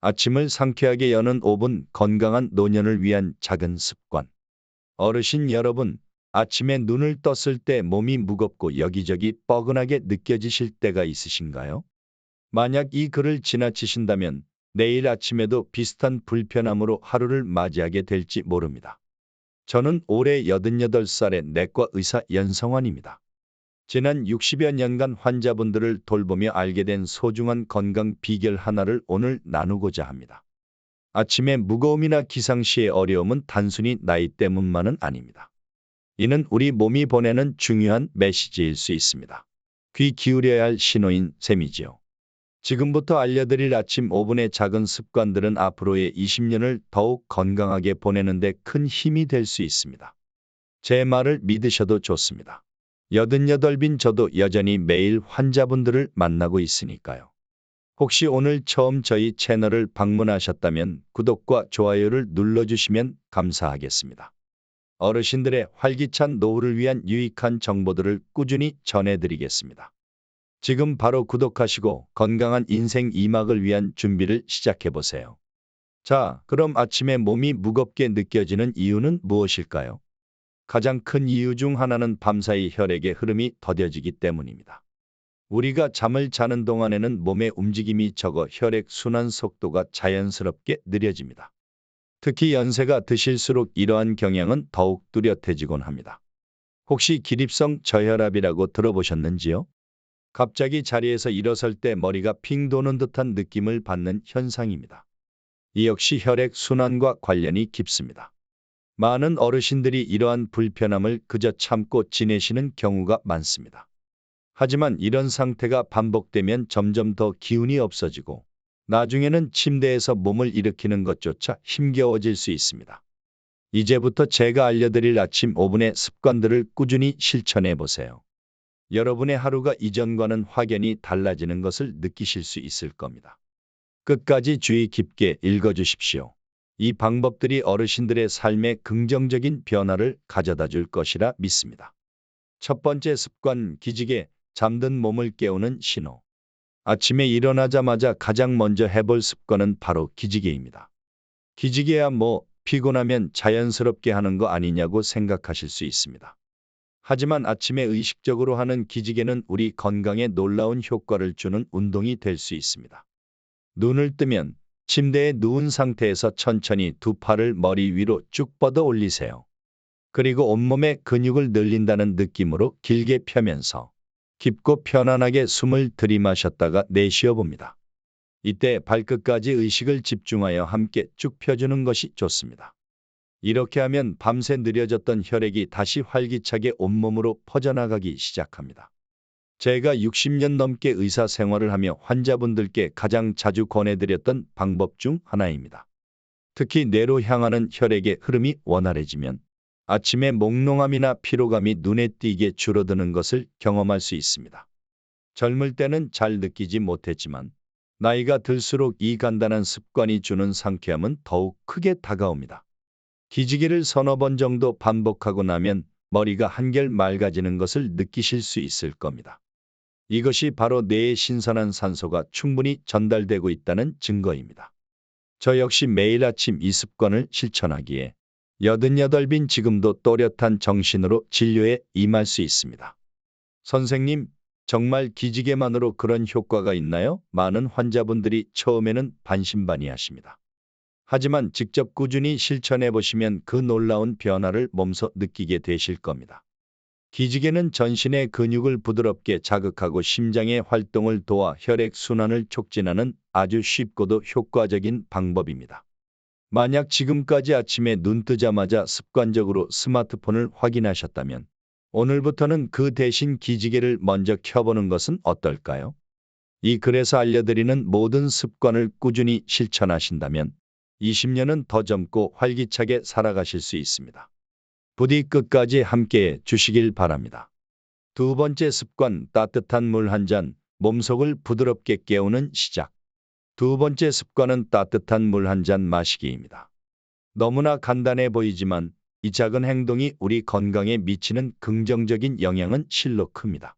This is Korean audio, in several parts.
아침을 상쾌하게 여는 5분 건강한 노년을 위한 작은 습관. 어르신 여러분, 아침에 눈을 떴을 때 몸이 무겁고 여기저기 뻐근하게 느껴지실 때가 있으신가요? 만약 이 글을 지나치신다면 내일 아침에도 비슷한 불편함으로 하루를 맞이하게 될지 모릅니다. 저는 올해 88살의 내과 의사 연성환입니다. 지난 60여 년간 환자분들을 돌보며 알게 된 소중한 건강 비결 하나를 오늘 나누고자 합니다. 아침의 무거움이나 기상시의 어려움은 단순히 나이 때문만은 아닙니다. 이는 우리 몸이 보내는 중요한 메시지일 수 있습니다. 귀 기울여야 할 신호인 셈이지요. 지금부터 알려드릴 아침 5분의 작은 습관들은 앞으로의 20년을 더욱 건강하게 보내는데 큰 힘이 될 수 있습니다. 제 말을 믿으셔도 좋습니다. 88빈 저도 여전히 매일 환자분들을 만나고 있으니까요. 혹시 오늘 처음 저희 채널을 방문하셨다면 구독과 좋아요를 눌러주시면 감사하겠습니다. 어르신들의 활기찬 노후를 위한 유익한 정보들을 꾸준히 전해드리겠습니다. 지금 바로 구독하시고 건강한 인생 2막을 위한 준비를 시작해보세요. 자, 그럼 아침에 몸이 무겁게 느껴지는 이유는 무엇일까요? 가장 큰 이유 중 하나는 밤사이 혈액의 흐름이 더뎌지기 때문입니다. 우리가 잠을 자는 동안에는 몸의 움직임이 적어 혈액 순환 속도가 자연스럽게 느려집니다. 특히 연세가 드실수록 이러한 경향은 더욱 뚜렷해지곤 합니다. 혹시 기립성 저혈압이라고 들어보셨는지요? 갑자기 자리에서 일어설 때 머리가 핑 도는 듯한 느낌을 받는 현상입니다. 이 역시 혈액 순환과 관련이 깊습니다. 많은 어르신들이 이러한 불편함을 그저 참고 지내시는 경우가 많습니다. 하지만 이런 상태가 반복되면 점점 더 기운이 없어지고 나중에는 침대에서 몸을 일으키는 것조차 힘겨워질 수 있습니다. 이제부터 제가 알려드릴 아침 5분의 습관들을 꾸준히 실천해 보세요. 여러분의 하루가 이전과는 확연히 달라지는 것을 느끼실 수 있을 겁니다. 끝까지 주의 깊게 읽어주십시오. 이 방법들이 어르신들의 삶에 긍정적인 변화를 가져다 줄 것이라 믿습니다. 첫 번째 습관, 기지개, 잠든 몸을 깨우는 신호. 아침에 일어나자마자 가장 먼저 해볼 습관은 바로 기지개입니다. 기지개야 피곤하면 자연스럽게 하는 거 아니냐고 생각하실 수 있습니다. 하지만 아침에 의식적으로 하는 기지개는 우리 건강에 놀라운 효과를 주는 운동이 될 수 있습니다. 눈을 뜨면 침대에 누운 상태에서 천천히 두 팔을 머리 위로 쭉 뻗어 올리세요. 그리고 온몸의 근육을 늘린다는 느낌으로 길게 펴면서 깊고 편안하게 숨을 들이마셨다가 내쉬어 봅니다. 이때 발끝까지 의식을 집중하여 함께 쭉 펴주는 것이 좋습니다. 이렇게 하면 밤새 느려졌던 혈액이 다시 활기차게 온몸으로 퍼져나가기 시작합니다. 제가 60년 넘게 의사 생활을 하며 환자분들께 가장 자주 권해드렸던 방법 중 하나입니다. 특히 뇌로 향하는 혈액의 흐름이 원활해지면 아침에 몽롱함이나 피로감이 눈에 띄게 줄어드는 것을 경험할 수 있습니다. 젊을 때는 잘 느끼지 못했지만 나이가 들수록 이 간단한 습관이 주는 상쾌함은 더욱 크게 다가옵니다. 기지개를 서너 번 정도 반복하고 나면 머리가 한결 맑아지는 것을 느끼실 수 있을 겁니다. 이것이 바로 뇌에 신선한 산소가 충분히 전달되고 있다는 증거입니다. 저 역시 매일 아침 이 습관을 실천하기에 88빈 지금도 또렷한 정신으로 진료에 임할 수 있습니다. 선생님, 정말 기지개만으로 그런 효과가 있나요? 많은 환자분들이 처음에는 반신반의하십니다. 하지만 직접 꾸준히 실천해 보시면 그 놀라운 변화를 몸소 느끼게 되실 겁니다. 기지개는 전신의 근육을 부드럽게 자극하고 심장의 활동을 도와 혈액 순환을 촉진하는 아주 쉽고도 효과적인 방법입니다. 만약 지금까지 아침에 눈 뜨자마자 습관적으로 스마트폰을 확인하셨다면 오늘부터는 그 대신 기지개를 먼저 켜보는 것은 어떨까요? 이 글에서 알려드리는 모든 습관을 꾸준히 실천하신다면 20년은 더 젊고 활기차게 살아가실 수 있습니다. 부디 끝까지 함께해 주시길 바랍니다. 두 번째 습관, 따뜻한 물 한 잔, 몸속을 부드럽게 깨우는 시작. 두 번째 습관은 따뜻한 물 한 잔 마시기입니다. 너무나 간단해 보이지만 이 작은 행동이 우리 건강에 미치는 긍정적인 영향은 실로 큽니다.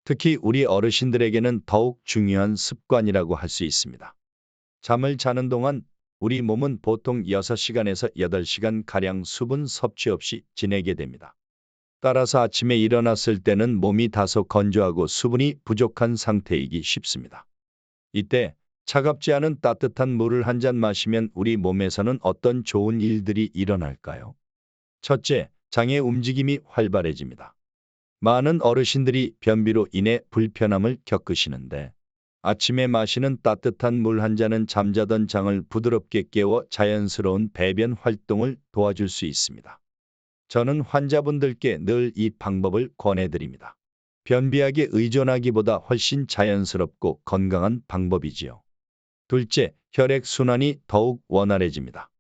특히 우리 어르신들에게는 더욱 중요한 습관이라고 할 수 있습니다. 잠을 자는 동안 우리 몸은 보통 6시간에서 8시간가량 수분 섭취 없이 지내게 됩니다. 따라서 아침에 일어났을 때는 몸이 다소 건조하고 수분이 부족한 상태이기 쉽습니다. 이때 차갑지 않은 따뜻한 물을 한 잔 마시면 우리 몸에서는 어떤 좋은 일들이 일어날까요? 첫째, 장의 움직임이 활발해집니다. 많은 어르신들이 변비로 인해 불편함을 겪으시는데 아침에 마시는 따뜻한 물 한 잔은 잠자던 장을 부드럽게 깨워 자연스러운 배변 활동을 도와줄 수 있습니다. 저는 환자분들께 늘 이 방법을 권해드립니다. 변비약에 의존하기보다 훨씬 자연스럽고 건강한 방법이지요. 둘째, 혈액순환이 더욱 원활해집니다.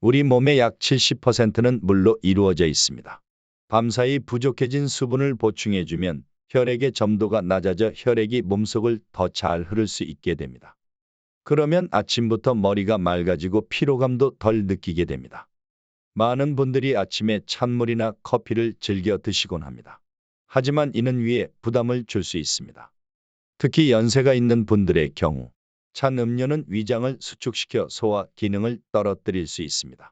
우리 몸의 약 70%는 물로 이루어져 있습니다. 밤사이 부족해진 수분을 보충해주면 혈액의 점도가 낮아져 혈액이 몸속을 더 잘 흐를 수 있게 됩니다. 그러면 아침부터 머리가 맑아지고 피로감도 덜 느끼게 됩니다. 많은 분들이 아침에 찬물이나 커피를 즐겨 드시곤 합니다. 하지만 이는 위에 부담을 줄 수 있습니다. 특히 연세가 있는 분들의 경우 찬 음료는 위장을 수축시켜 소화 기능을 떨어뜨릴 수 있습니다.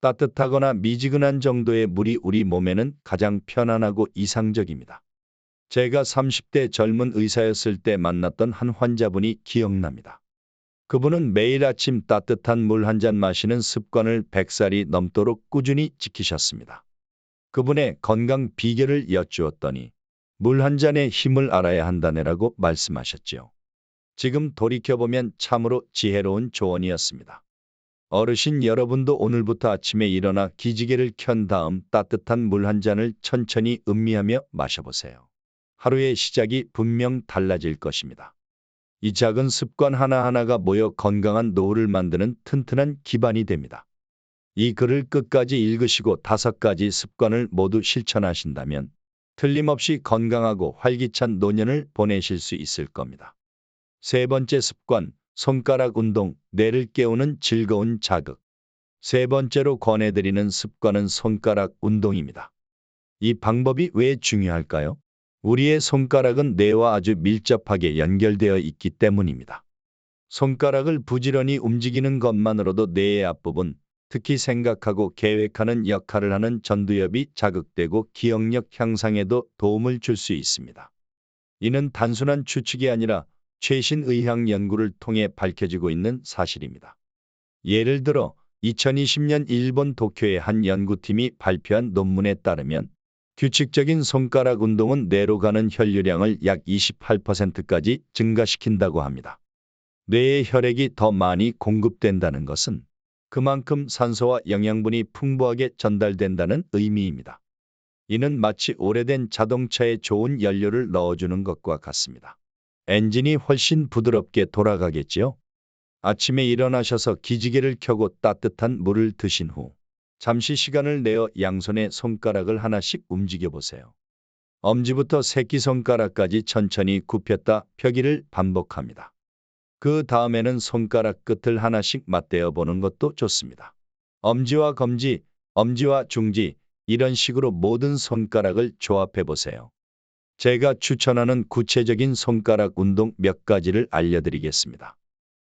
따뜻하거나 미지근한 정도의 물이 우리 몸에는 가장 편안하고 이상적입니다. 제가 30대 젊은 의사였을 때 만났던 한 환자분이 기억납니다. 그분은 매일 아침 따뜻한 물 한 잔 마시는 습관을 100살이 넘도록 꾸준히 지키셨습니다. 그분의 건강 비결을 여쭈었더니 물 한 잔의 힘을 알아야 한다네라고 말씀하셨지요. 지금 돌이켜보면 참으로 지혜로운 조언이었습니다. 어르신 여러분도 오늘부터 아침에 일어나 기지개를 켠 다음 따뜻한 물 한 잔을 천천히 음미하며 마셔보세요. 하루의 시작이 분명 달라질 것입니다. 이 작은 습관 하나하나가 모여 건강한 노후를 만드는 튼튼한 기반이 됩니다. 이 글을 끝까지 읽으시고 5가지 습관을 모두 실천하신다면 틀림없이 건강하고 활기찬 노년을 보내실 수 있을 겁니다. 세 번째 습관, 손가락 운동, 뇌를 깨우는 즐거운 자극. 세 번째로 권해드리는 습관은 손가락 운동입니다. 이 방법이 왜 중요할까요? 우리의 손가락은 뇌와 아주 밀접하게 연결되어 있기 때문입니다. 손가락을 부지런히 움직이는 것만으로도 뇌의 앞부분, 특히 생각하고 계획하는 역할을 하는 전두엽이 자극되고 기억력 향상에도 도움을 줄 수 있습니다. 이는 단순한 추측이 아니라 최신 의학 연구를 통해 밝혀지고 있는 사실입니다. 예를 들어 2020년 일본 도쿄의 한 연구팀이 발표한 논문에 따르면 규칙적인 손가락 운동은 뇌로 가는 혈류량을 약 28%까지 증가시킨다고 합니다. 뇌에 혈액이 더 많이 공급된다는 것은 그만큼 산소와 영양분이 풍부하게 전달된다는 의미입니다. 이는 마치 오래된 자동차에 좋은 연료를 넣어주는 것과 같습니다. 엔진이 훨씬 부드럽게 돌아가겠지요? 아침에 일어나셔서 기지개를 켜고 따뜻한 물을 드신 후 잠시 시간을 내어 양손의 손가락을 하나씩 움직여 보세요. 엄지부터 새끼손가락까지 천천히 굽혔다 펴기를 반복합니다. 그 다음에는 손가락 끝을 하나씩 맞대어 보는 것도 좋습니다. 엄지와 검지, 엄지와 중지, 이런 식으로 모든 손가락을 조합해 보세요. 제가 추천하는 구체적인 손가락 운동 몇 가지를 알려드리겠습니다.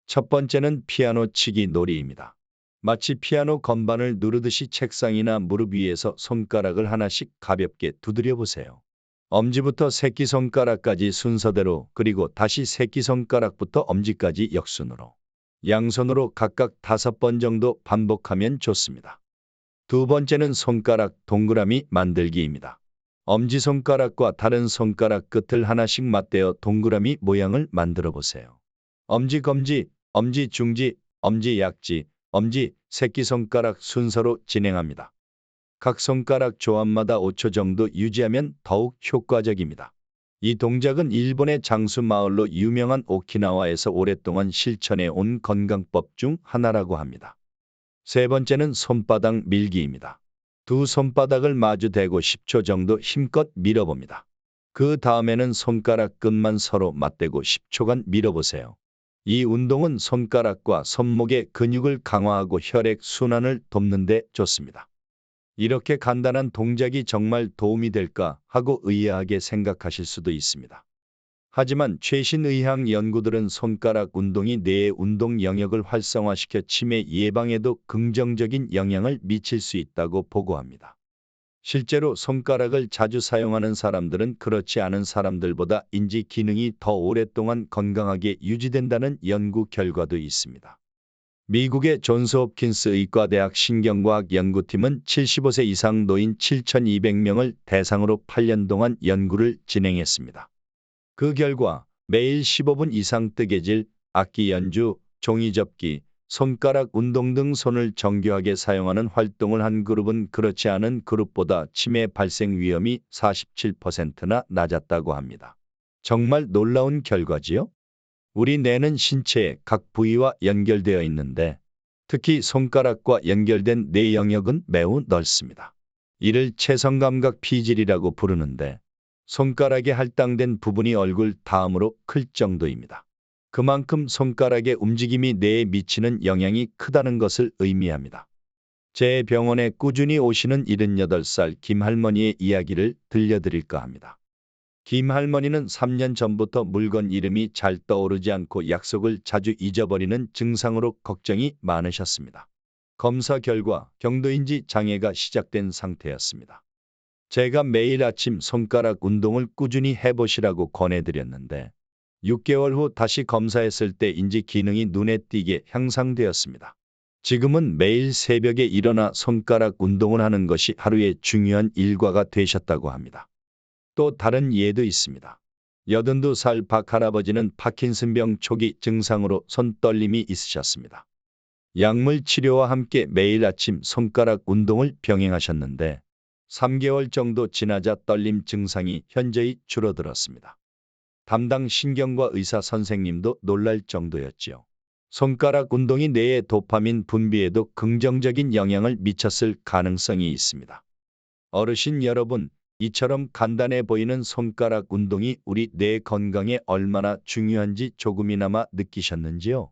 첫 번째는 피아노 치기 놀이입니다. 마치 피아노 건반을 누르듯이 책상이나 무릎 위에서 손가락을 하나씩 가볍게 두드려 보세요. 엄지부터 새끼손가락까지 순서대로, 그리고 다시 새끼손가락부터 엄지까지 역순으로. 양손으로 각각 5번 정도 반복하면 좋습니다. 두 번째는 손가락 동그라미 만들기입니다. 엄지손가락과 다른 손가락 끝을 하나씩 맞대어 동그라미 모양을 만들어 보세요. 엄지 검지, 엄지 중지, 엄지 약지, 엄지, 새끼손가락 순서로 진행합니다. 각 손가락 조합마다 5초 정도 유지하면 더욱 효과적입니다. 이 동작은 일본의 장수 마을로 유명한 오키나와에서 오랫동안 실천해 온 건강법 중 하나라고 합니다. 세 번째는 손바닥 밀기입니다. 두 손바닥을 마주 대고 10초 정도 힘껏 밀어봅니다. 그 다음에는 손가락 끝만 서로 맞대고 10초간 밀어보세요. 이 운동은 손가락과 손목의 근육을 강화하고 혈액 순환을 돕는 데 좋습니다. 이렇게 간단한 동작이 정말 도움이 될까 하고 의아하게 생각하실 수도 있습니다. 하지만 최신 의학 연구들은 손가락 운동이 뇌의 운동 영역을 활성화시켜 치매 예방에도 긍정적인 영향을 미칠 수 있다고 보고합니다. 실제로 손가락을 자주 사용하는 사람들은 그렇지 않은 사람들보다 인지 기능이 더 오랫동안 건강하게 유지된다는 연구 결과도 있습니다. 미국의 존스 홉킨스 의과대학 신경과학 연구팀은 75세 이상 노인 7,200명을 대상으로 8년 동안 연구를 진행했습니다. 그 결과 매일 15분 이상 뜨개질, 악기 연주, 종이 접기, 손가락 운동 등 손을 정교하게 사용하는 활동을 한 그룹은 그렇지 않은 그룹보다 치매 발생 위험이 47%나 낮았다고 합니다. 정말 놀라운 결과지요? 우리 뇌는 신체의 각 부위와 연결되어 있는데 특히 손가락과 연결된 뇌 영역은 매우 넓습니다. 이를 체성감각 피질이라고 부르는데 손가락에 할당된 부분이 얼굴 다음으로 클 정도입니다. 그만큼 손가락의 움직임이 뇌에 미치는 영향이 크다는 것을 의미합니다. 제 병원에 꾸준히 오시는 78살 김할머니의 이야기를 들려드릴까 합니다. 김할머니는 3년 전부터 물건 이름이 잘 떠오르지 않고 약속을 자주 잊어버리는 증상으로 걱정이 많으셨습니다. 검사 결과 경도인지 장애가 시작된 상태였습니다. 제가 매일 아침 손가락 운동을 꾸준히 해보시라고 권해드렸는데 6개월 후 다시 검사했을 때 인지 기능이 눈에 띄게 향상되었습니다. 지금은 매일 새벽에 일어나 손가락 운동을 하는 것이 하루의 중요한 일과가 되셨다고 합니다. 또 다른 예도 있습니다. 82살 박 할아버지는 파킨슨병 초기 증상으로 손떨림이 있으셨습니다. 약물 치료와 함께 매일 아침 손가락 운동을 병행하셨는데 3개월 정도 지나자 떨림 증상이 현저히 줄어들었습니다. 담당 신경과 의사 선생님도 놀랄 정도였지요. 손가락 운동이 뇌의 도파민 분비에도 긍정적인 영향을 미쳤을 가능성이 있습니다. 어르신 여러분, 이처럼 간단해 보이는 손가락 운동이 우리 뇌 건강에 얼마나 중요한지 조금이나마 느끼셨는지요?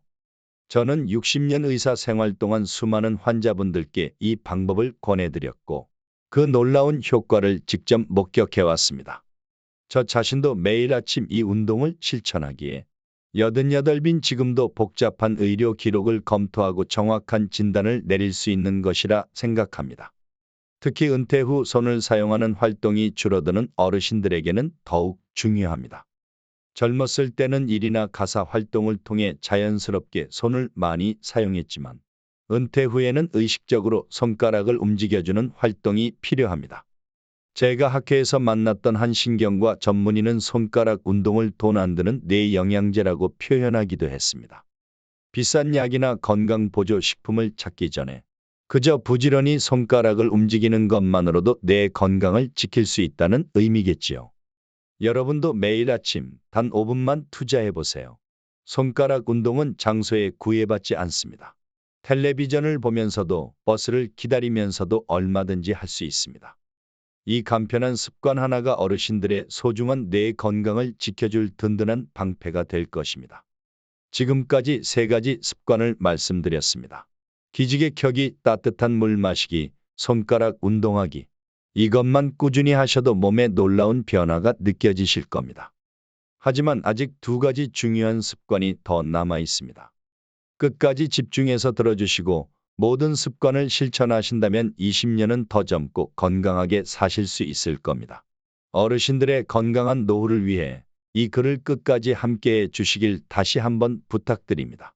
저는 60년 의사 생활 동안 수많은 환자분들께 이 방법을 권해드렸고 그 놀라운 효과를 직접 목격해 왔습니다. 저 자신도 매일 아침 이 운동을 실천하기에 88빈 지금도 복잡한 의료 기록을 검토하고 정확한 진단을 내릴 수 있는 것이라 생각합니다. 특히 은퇴 후 손을 사용하는 활동이 줄어드는 어르신들에게는 더욱 중요합니다. 젊었을 때는 일이나 가사 활동을 통해 자연스럽게 손을 많이 사용했지만 은퇴 후에는 의식적으로 손가락을 움직여주는 활동이 필요합니다. 제가 학회에서 만났던 한 신경과 전문의는 손가락 운동을 돈 안 드는 뇌 영양제라고 표현하기도 했습니다. 비싼 약이나 건강보조 식품을 찾기 전에 그저 부지런히 손가락을 움직이는 것만으로도 뇌 건강을 지킬 수 있다는 의미겠지요. 여러분도 매일 아침 단 5분만 투자해 보세요. 손가락 운동은 장소에 구애받지 않습니다. 텔레비전을 보면서도 버스를 기다리면서도 얼마든지 할 수 있습니다. 이 간편한 습관 하나가 어르신들의 소중한 뇌 건강을 지켜줄 든든한 방패가 될 것입니다. 지금까지 3가지 습관을 말씀드렸습니다. 기지개 켜기, 따뜻한 물 마시기, 손가락 운동하기. 이것만 꾸준히 하셔도 몸에 놀라운 변화가 느껴지실 겁니다. 하지만 아직 2가지 중요한 습관이 더 남아 있습니다. 끝까지 집중해서 들어주시고 모든 습관을 실천하신다면 20년은 더 젊고 건강하게 사실 수 있을 겁니다. 어르신들의 건강한 노후를 위해 이 글을 끝까지 함께해 주시길 다시 한번 부탁드립니다.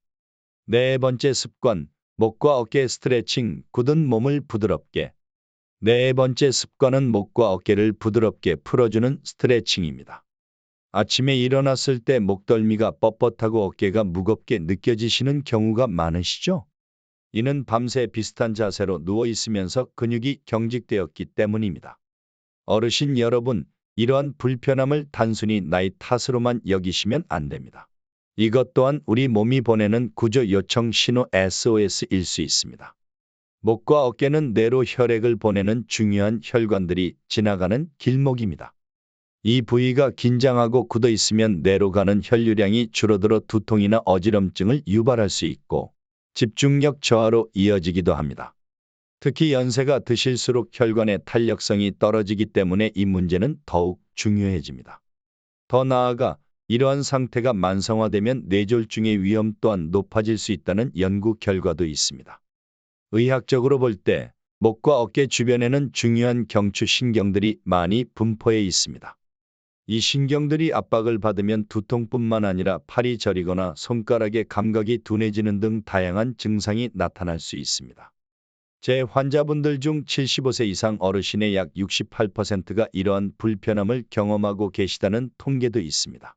4번째 습관, 목과 어깨 스트레칭, 굳은 몸을 부드럽게. 4번째 습관은 목과 어깨를 부드럽게 풀어주는 스트레칭입니다. 아침에 일어났을 때 목덜미가 뻣뻣하고 어깨가 무겁게 느껴지시는 경우가 많으시죠? 이는 밤새 비슷한 자세로 누워 있으면서 근육이 경직되었기 때문입니다. 어르신 여러분, 이러한 불편함을 단순히 나이 탓으로만 여기시면 안 됩니다. 이것 또한 우리 몸이 보내는 구조 요청 신호 SOS일 수 있습니다. 목과 어깨는 뇌로 혈액을 보내는 중요한 혈관들이 지나가는 길목입니다. 이 부위가 긴장하고 굳어 있으면 뇌로 가는 혈류량이 줄어들어 두통이나 어지럼증을 유발할 수 있고 집중력 저하로 이어지기도 합니다. 특히 연세가 드실수록 혈관의 탄력성이 떨어지기 때문에 이 문제는 더욱 중요해집니다. 더 나아가 이러한 상태가 만성화되면 뇌졸중의 위험 또한 높아질 수 있다는 연구 결과도 있습니다. 의학적으로 볼 때 목과 어깨 주변에는 중요한 경추 신경들이 많이 분포해 있습니다. 이 신경들이 압박을 받으면 두통뿐만 아니라 팔이 저리거나 손가락의 감각이 둔해지는 등 다양한 증상이 나타날 수 있습니다. 제 환자분들 중 75세 이상 어르신의 약 68%가 이러한 불편함을 경험하고 계시다는 통계도 있습니다.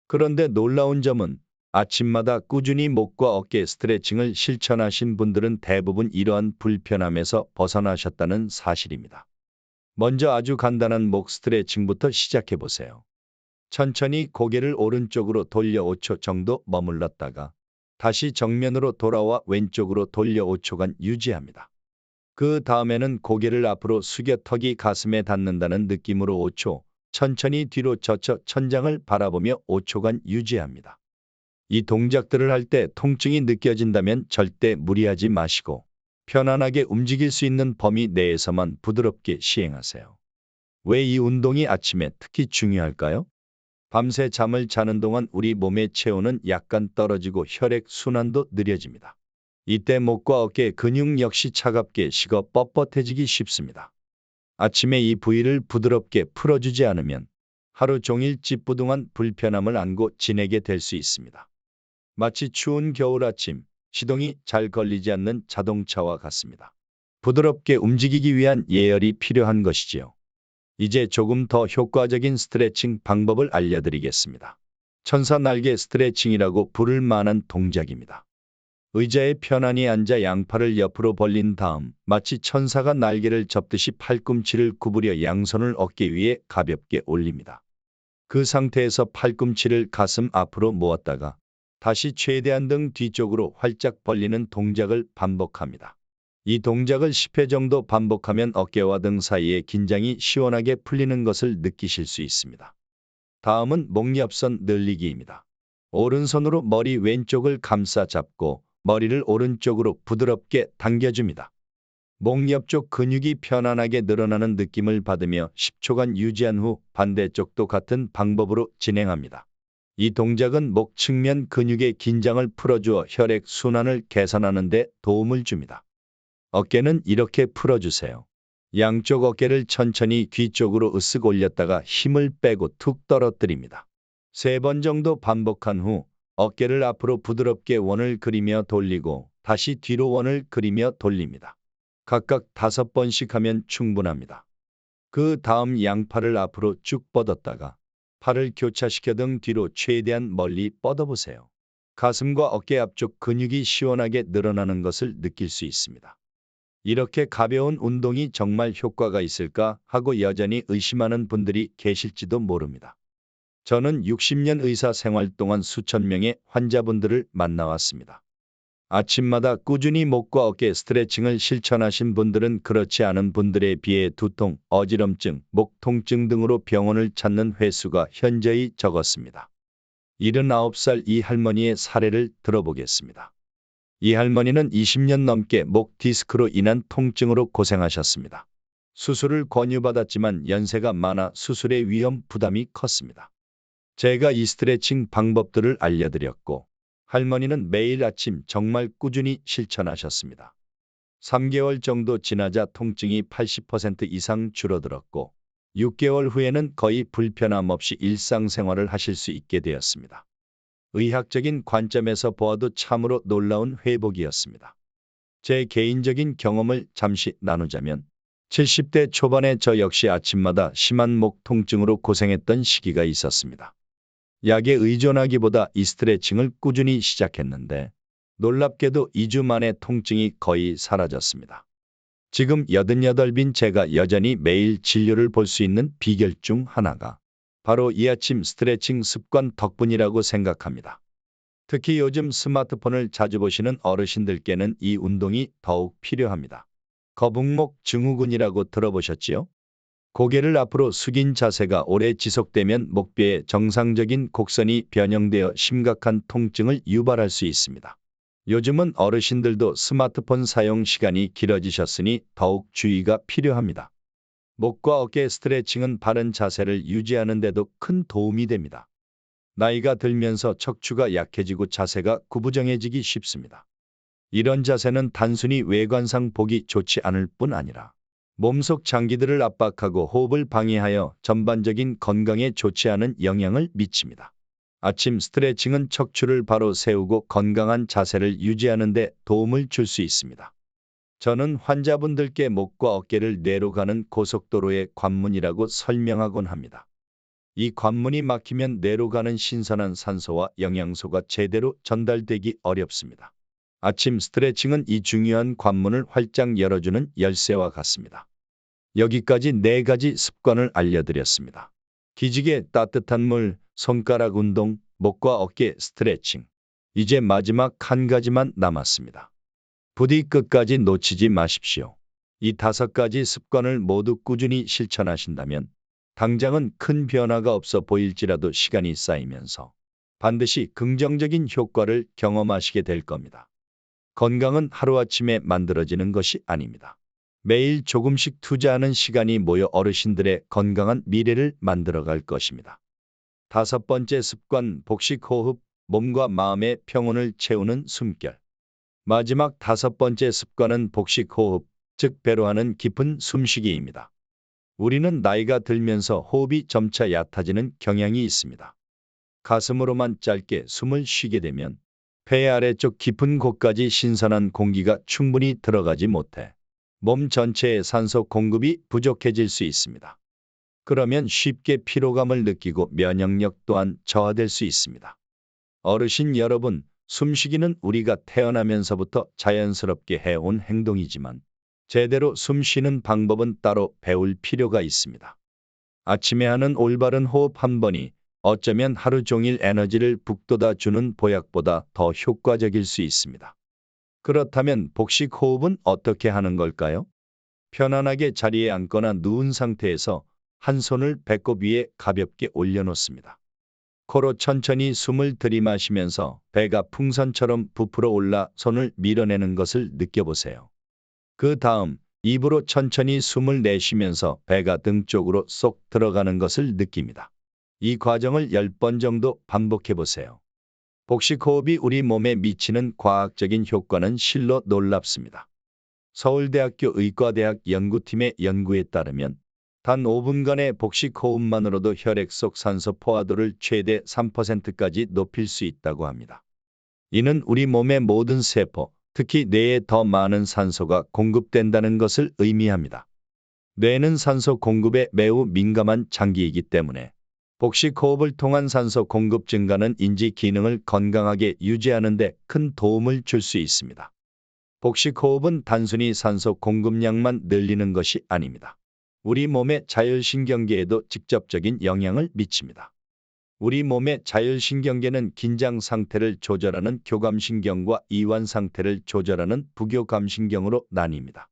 그런데 놀라운 점은 아침마다 꾸준히 목과 어깨 스트레칭을 실천하신 분들은 대부분 이러한 불편함에서 벗어나셨다는 사실입니다. 먼저 아주 간단한 목 스트레칭부터 시작해 보세요. 천천히 고개를 오른쪽으로 돌려 5초 정도 머물렀다가 다시 정면으로 돌아와 왼쪽으로 돌려 5초간 유지합니다. 그 다음에는 고개를 앞으로 숙여 턱이 가슴에 닿는다는 느낌으로 5초, 천천히 뒤로 젖혀 천장을 바라보며 5초간 유지합니다. 이 동작들을 할 때 통증이 느껴진다면 절대 무리하지 마시고 편안하게 움직일 수 있는 범위 내에서만 부드럽게 시행하세요. 왜 이 운동이 아침에 특히 중요할까요? 밤새 잠을 자는 동안 우리 몸의 체온은 약간 떨어지고 혈액 순환도 느려집니다. 이때 목과 어깨 근육 역시 차갑게 식어 뻣뻣해지기 쉽습니다. 아침에 이 부위를 부드럽게 풀어주지 않으면 하루 종일 찌뿌둥한 불편함을 안고 지내게 될 수 있습니다. 마치 추운 겨울 아침, 시동이 잘 걸리지 않는 자동차와 같습니다. 부드럽게 움직이기 위한 예열이 필요한 것이지요. 이제 조금 더 효과적인 스트레칭 방법을 알려드리겠습니다. 천사 날개 스트레칭이라고 부를 만한 동작입니다. 의자에 편안히 앉아 양팔을 옆으로 벌린 다음 마치 천사가 날개를 접듯이 팔꿈치를 구부려 양손을 어깨 위에 가볍게 올립니다. 그 상태에서 팔꿈치를 가슴 앞으로 모았다가 다시 최대한 등 뒤쪽으로 활짝 벌리는 동작을 반복합니다. 이 동작을 10회 정도 반복하면 어깨와 등 사이의 긴장이 시원하게 풀리는 것을 느끼실 수 있습니다. 다음은 목엽선 늘리기입니다. 오른손으로 머리 왼쪽을 감싸 잡고 머리를 오른쪽으로 부드럽게 당겨줍니다. 목 옆쪽 근육이 편안하게 늘어나는 느낌을 받으며 10초간 유지한 후 반대쪽도 같은 방법으로 진행합니다. 이 동작은 목 측면 근육의 긴장을 풀어주어 혈액 순환을 개선하는 데 도움을 줍니다. 어깨는 이렇게 풀어주세요. 양쪽 어깨를 천천히 귀 쪽으로 으쓱 올렸다가 힘을 빼고 툭 떨어뜨립니다. 3번 정도 반복한 후 어깨를 앞으로 부드럽게 원을 그리며 돌리고 다시 뒤로 원을 그리며 돌립니다. 각각 5번씩 하면 충분합니다. 그 다음 양팔을 앞으로 쭉 뻗었다가 팔을 교차시켜 등 뒤로 최대한 멀리 뻗어보세요. 가슴과 어깨 앞쪽 근육이 시원하게 늘어나는 것을 느낄 수 있습니다. 이렇게 가벼운 운동이 정말 효과가 있을까 하고 여전히 의심하는 분들이 계실지도 모릅니다. 저는 60년 의사 생활 동안 수천 명의 환자분들을 만나왔습니다. 아침마다 꾸준히 목과 어깨 스트레칭을 실천하신 분들은 그렇지 않은 분들에 비해 두통, 어지럼증, 목 통증 등으로 병원을 찾는 횟수가 현저히 적었습니다. 79살 이 할머니의 사례를 들어보겠습니다. 이 할머니는 20년 넘게 목 디스크로 인한 통증으로 고생하셨습니다. 수술을 권유받았지만 연세가 많아 수술의 위험 부담이 컸습니다. 제가 이 스트레칭 방법들을 알려드렸고 할머니는 매일 아침 정말 꾸준히 실천하셨습니다. 3개월 정도 지나자 통증이 80% 이상 줄어들었고 6개월 후에는 거의 불편함 없이 일상생활을 하실 수 있게 되었습니다. 의학적인 관점에서 보아도 참으로 놀라운 회복이었습니다. 제 개인적인 경험을 잠시 나누자면 70대 초반에 저 역시 아침마다 심한 목 통증으로 고생했던 시기가 있었습니다. 약에 의존하기보다 이 스트레칭을 꾸준히 시작했는데 놀랍게도 2주 만에 통증이 거의 사라졌습니다. 지금 88빈 제가 여전히 매일 진료를 볼 수 있는 비결 중 하나가 바로 이 아침 스트레칭 습관 덕분이라고 생각합니다. 특히 요즘 스마트폰을 자주 보시는 어르신들께는 이 운동이 더욱 필요합니다. 거북목 증후군이라고 들어보셨지요? 고개를 앞으로 숙인 자세가 오래 지속되면 목뼈의 정상적인 곡선이 변형되어 심각한 통증을 유발할 수 있습니다. 요즘은 어르신들도 스마트폰 사용 시간이 길어지셨으니 더욱 주의가 필요합니다. 목과 어깨 스트레칭은 바른 자세를 유지하는 데도 큰 도움이 됩니다. 나이가 들면서 척추가 약해지고 자세가 구부정해지기 쉽습니다. 이런 자세는 단순히 외관상 보기 좋지 않을 뿐 아니라 몸속 장기들을 압박하고 호흡을 방해하여 전반적인 건강에 좋지 않은 영향을 미칩니다. 아침 스트레칭은 척추를 바로 세우고 건강한 자세를 유지하는 데 도움을 줄 수 있습니다. 저는 환자분들께 목과 어깨를 뇌로 가는 고속도로의 관문이라고 설명하곤 합니다. 이 관문이 막히면 뇌로 가는 신선한 산소와 영양소가 제대로 전달되기 어렵습니다. 아침 스트레칭은 이 중요한 관문을 활짝 열어주는 열쇠와 같습니다. 여기까지 4가지 습관을 알려드렸습니다. 기지개 따뜻한 물, 손가락 운동, 목과 어깨 스트레칭. 이제 마지막 한 가지만 남았습니다. 부디 끝까지 놓치지 마십시오. 이 5가지 습관을 모두 꾸준히 실천하신다면 당장은 큰 변화가 없어 보일지라도 시간이 쌓이면서 반드시 긍정적인 효과를 경험하시게 될 겁니다. 건강은 하루아침에 만들어지는 것이 아닙니다. 매일 조금씩 투자하는 시간이 모여 어르신들의 건강한 미래를 만들어갈 것입니다. 5번째 습관, 복식호흡, 몸과 마음의 평온을 채우는 숨결. 마지막 5번째 습관은 복식호흡, 즉 배로 하는 깊은 숨쉬기입니다. 우리는 나이가 들면서 호흡이 점차 얕아지는 경향이 있습니다. 가슴으로만 짧게 숨을 쉬게 되면 폐 아래쪽 깊은 곳까지 신선한 공기가 충분히 들어가지 못해 몸 전체에 산소 공급이 부족해질 수 있습니다. 그러면 쉽게 피로감을 느끼고 면역력 또한 저하될 수 있습니다. 어르신 여러분, 숨쉬기는 우리가 태어나면서부터 자연스럽게 해온 행동이지만 제대로 숨 쉬는 방법은 따로 배울 필요가 있습니다. 아침에 하는 올바른 호흡 한 번이 어쩌면 하루 종일 에너지를 북돋아 주는 보약보다 더 효과적일 수 있습니다. 그렇다면 복식 호흡은 어떻게 하는 걸까요? 편안하게 자리에 앉거나 누운 상태에서 한 손을 배꼽 위에 가볍게 올려놓습니다. 코로 천천히 숨을 들이마시면서 배가 풍선처럼 부풀어 올라 손을 밀어내는 것을 느껴보세요. 그 다음 입으로 천천히 숨을 내쉬면서 배가 등 쪽으로 쏙 들어가는 것을 느낍니다. 이 과정을 10번 정도 반복해 보세요. 복식호흡이 우리 몸에 미치는 과학적인 효과는 실로 놀랍습니다. 서울대학교 의과대학 연구팀의 연구에 따르면 단 5분간의 복식호흡만으로도 혈액 속 산소 포화도를 최대 3%까지 높일 수 있다고 합니다. 이는 우리 몸의 모든 세포, 특히 뇌에 더 많은 산소가 공급된다는 것을 의미합니다. 뇌는 산소 공급에 매우 민감한 장기이기 때문에 복식호흡을 통한 산소 공급 증가는 인지 기능을 건강하게 유지하는 데 큰 도움을 줄 수 있습니다. 복식호흡은 단순히 산소 공급량만 늘리는 것이 아닙니다. 우리 몸의 자율신경계에도 직접적인 영향을 미칩니다. 우리 몸의 자율신경계는 긴장 상태를 조절하는 교감신경과 이완 상태를 조절하는 부교감신경으로 나뉩니다.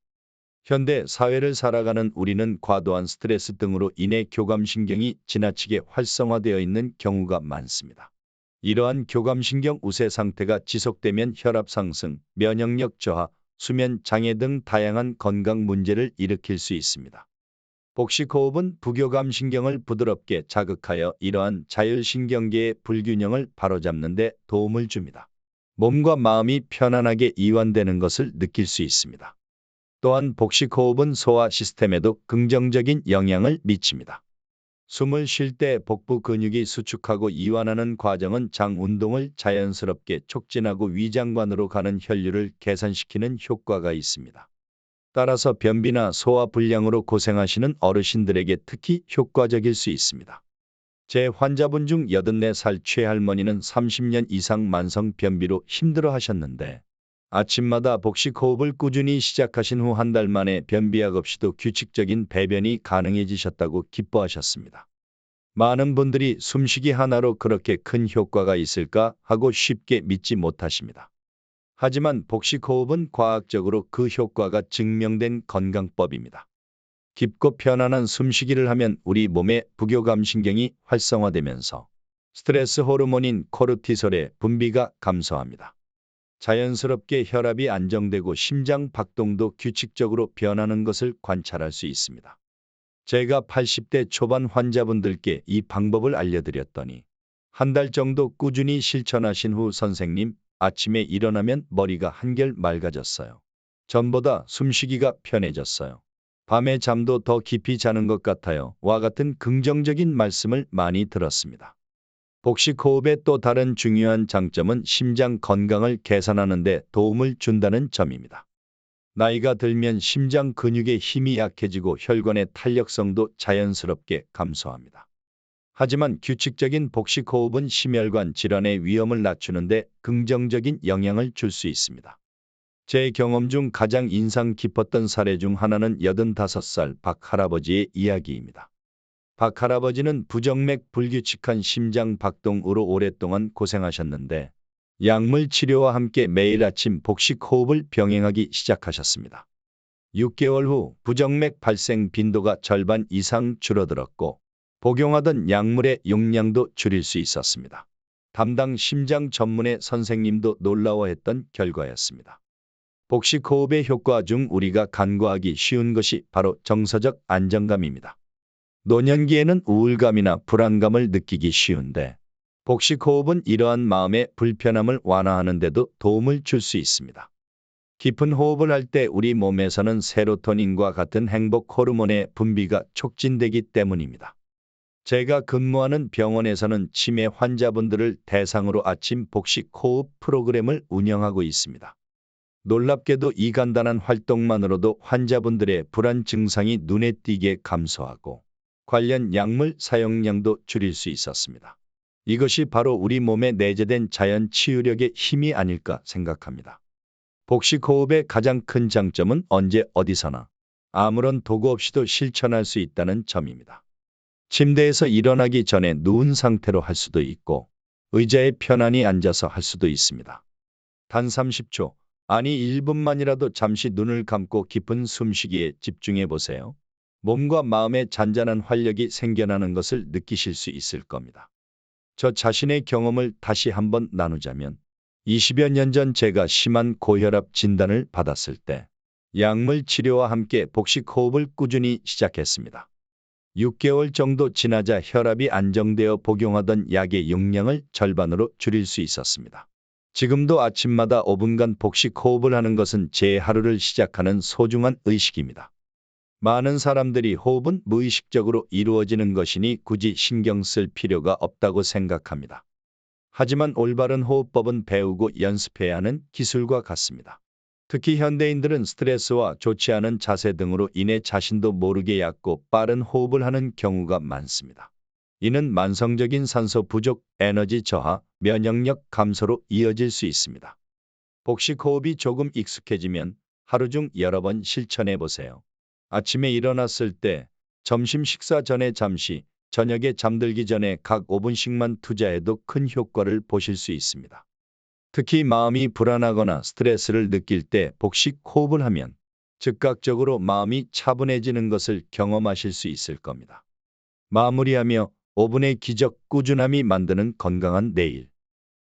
현대 사회를 살아가는 우리는 과도한 스트레스 등으로 인해 교감신경이 지나치게 활성화되어 있는 경우가 많습니다. 이러한 교감신경 우세 상태가 지속되면 혈압 상승, 면역력 저하, 수면 장애 등 다양한 건강 문제를 일으킬 수 있습니다. 복식호흡은 부교감신경을 부드럽게 자극하여 이러한 자율신경계의 불균형을 바로잡는 데 도움을 줍니다. 몸과 마음이 편안하게 이완되는 것을 느낄 수 있습니다. 또한 복식호흡은 소화 시스템에도 긍정적인 영향을 미칩니다. 숨을 쉴 때 복부 근육이 수축하고 이완하는 과정은 장 운동을 자연스럽게 촉진하고 위장관으로 가는 혈류를 개선시키는 효과가 있습니다. 따라서 변비나 소화 불량으로 고생하시는 어르신들에게 특히 효과적일 수 있습니다. 제 환자분 중 84살 최할머니는 30년 이상 만성 변비로 힘들어 하셨는데 아침마다 복식호흡을 꾸준히 시작하신 후 한 달 만에 변비약 없이도 규칙적인 배변이 가능해지셨다고 기뻐하셨습니다. 많은 분들이 숨쉬기 하나로 그렇게 큰 효과가 있을까 하고 쉽게 믿지 못하십니다. 하지만 복식호흡은 과학적으로 그 효과가 증명된 건강법입니다. 깊고 편안한 숨쉬기를 하면 우리 몸의 부교감신경이 활성화되면서 스트레스 호르몬인 코르티솔의 분비가 감소합니다. 자연스럽게 혈압이 안정되고 심장 박동도 규칙적으로 변하는 것을 관찰할 수 있습니다. 제가 80대 초반 환자분들께 이 방법을 알려드렸더니 한 달 정도 꾸준히 실천하신 후 선생님, 아침에 일어나면 머리가 한결 맑아졌어요. 전보다 숨쉬기가 편해졌어요. 밤에 잠도 더 깊이 자는 것 같아요. 와 같은 긍정적인 말씀을 많이 들었습니다. 복식 호흡의 또 다른 중요한 장점은 심장 건강을 개선하는 데 도움을 준다는 점입니다. 나이가 들면 심장 근육의 힘이 약해지고 혈관의 탄력성도 자연스럽게 감소합니다. 하지만 규칙적인 복식 호흡은 심혈관 질환의 위험을 낮추는데 긍정적인 영향을 줄 수 있습니다. 제 경험 중 가장 인상 깊었던 사례 중 하나는 85살 박 할아버지의 이야기입니다. 박 할아버지는 부정맥 불규칙한 심장 박동으로 오랫동안 고생하셨는데 약물 치료와 함께 매일 아침 복식 호흡을 병행하기 시작하셨습니다. 6개월 후 부정맥 발생 빈도가 절반 이상 줄어들었고 복용하던 약물의 용량도 줄일 수 있었습니다. 담당 심장 전문의 선생님도 놀라워했던 결과였습니다. 복식 호흡의 효과 중 우리가 간과하기 쉬운 것이 바로 정서적 안정감입니다. 노년기에는 우울감이나 불안감을 느끼기 쉬운데 복식 호흡은 이러한 마음의 불편함을 완화하는 데도 도움을 줄 수 있습니다. 깊은 호흡을 할 때 우리 몸에서는 세로토닌과 같은 행복 호르몬의 분비가 촉진되기 때문입니다. 제가 근무하는 병원에서는 치매 환자분들을 대상으로 아침 복식 호흡 프로그램을 운영하고 있습니다. 놀랍게도 이 간단한 활동만으로도 환자분들의 불안 증상이 눈에 띄게 감소하고 관련 약물 사용량도 줄일 수 있었습니다. 이것이 바로 우리 몸에 내재된 자연 치유력의 힘이 아닐까 생각합니다. 복식 호흡의 가장 큰 장점은 언제 어디서나 아무런 도구 없이도 실천할 수 있다는 점입니다. 침대에서 일어나기 전에 누운 상태로 할 수도 있고 의자에 편안히 앉아서 할 수도 있습니다. 단 30초, 아니 1분만이라도 잠시 눈을 감고 깊은 숨쉬기에 집중해 보세요. 몸과 마음에 잔잔한 활력이 생겨나는 것을 느끼실 수 있을 겁니다. 저 자신의 경험을 다시 한번 나누자면 20여 년 전 제가 심한 고혈압 진단을 받았을 때 약물 치료와 함께 복식 호흡을 꾸준히 시작했습니다. 6개월 정도 지나자 혈압이 안정되어 복용하던 약의 용량을 절반으로 줄일 수 있었습니다. 지금도 아침마다 5분간 복식 호흡을 하는 것은 제 하루를 시작하는 소중한 의식입니다. 많은 사람들이 호흡은 무의식적으로 이루어지는 것이니 굳이 신경 쓸 필요가 없다고 생각합니다. 하지만 올바른 호흡법은 배우고 연습해야 하는 기술과 같습니다. 특히 현대인들은 스트레스와 좋지 않은 자세 등으로 인해 자신도 모르게 얕고 빠른 호흡을 하는 경우가 많습니다. 이는 만성적인 산소 부족, 에너지 저하, 면역력 감소로 이어질 수 있습니다. 복식 호흡이 조금 익숙해지면 하루 중 여러 번 실천해 보세요. 아침에 일어났을 때, 점심 식사 전에 잠시, 저녁에 잠들기 전에 각 5분씩만 투자해도 큰 효과를 보실 수 있습니다. 특히 마음이 불안하거나 스트레스를 느낄 때 복식 호흡을 하면 즉각적으로 마음이 차분해지는 것을 경험하실 수 있을 겁니다. 마무리하며 5분의 기적 꾸준함이 만드는 건강한 내일.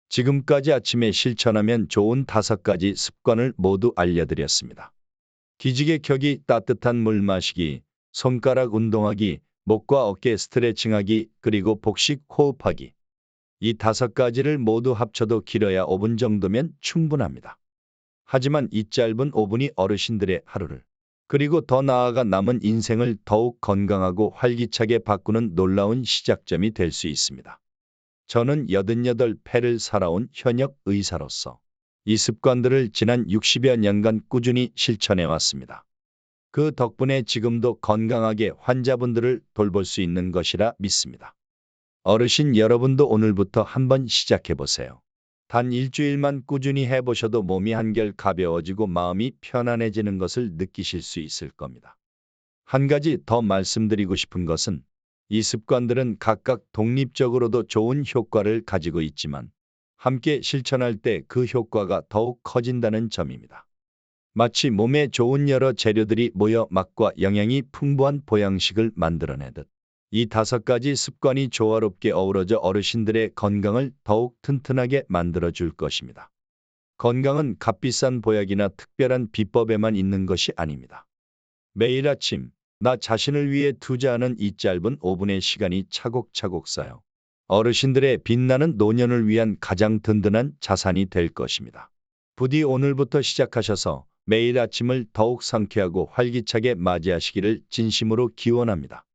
지금까지 아침에 실천하면 좋은 5가지 습관을 모두 알려드렸습니다. 기지개 켜기, 따뜻한 물 마시기, 손가락 운동하기, 목과 어깨 스트레칭하기, 그리고 복식 호흡하기. 이 5가지를 모두 합쳐도 길어야 5분 정도면 충분합니다. 하지만 이 짧은 5분이 어르신들의 하루를, 그리고 더 나아가 남은 인생을 더욱 건강하고 활기차게 바꾸는 놀라운 시작점이 될 수 있습니다. 저는 88회를 살아온 현역 의사로서 이 습관들을 지난 60여 년간 꾸준히 실천해 왔습니다. 그 덕분에 지금도 건강하게 환자분들을 돌볼 수 있는 것이라 믿습니다. 어르신 여러분도 오늘부터 한번 시작해 보세요. 단 일주일만 꾸준히 해보셔도 몸이 한결 가벼워지고 마음이 편안해지는 것을 느끼실 수 있을 겁니다. 한 가지 더 말씀드리고 싶은 것은 이 습관들은 각각 독립적으로도 좋은 효과를 가지고 있지만 함께 실천할 때 그 효과가 더욱 커진다는 점입니다. 마치 몸에 좋은 여러 재료들이 모여 맛과 영양이 풍부한 보양식을 만들어내듯 이 5가지 습관이 조화롭게 어우러져 어르신들의 건강을 더욱 튼튼하게 만들어줄 것입니다. 건강은 값비싼 보약이나 특별한 비법에만 있는 것이 아닙니다. 매일 아침 나 자신을 위해 투자하는 이 짧은 5분의 시간이 차곡차곡 쌓여 어르신들의 빛나는 노년을 위한 가장 든든한 자산이 될 것입니다. 부디 오늘부터 시작하셔서 매일 아침을 더욱 상쾌하고 활기차게 맞이하시기를 진심으로 기원합니다.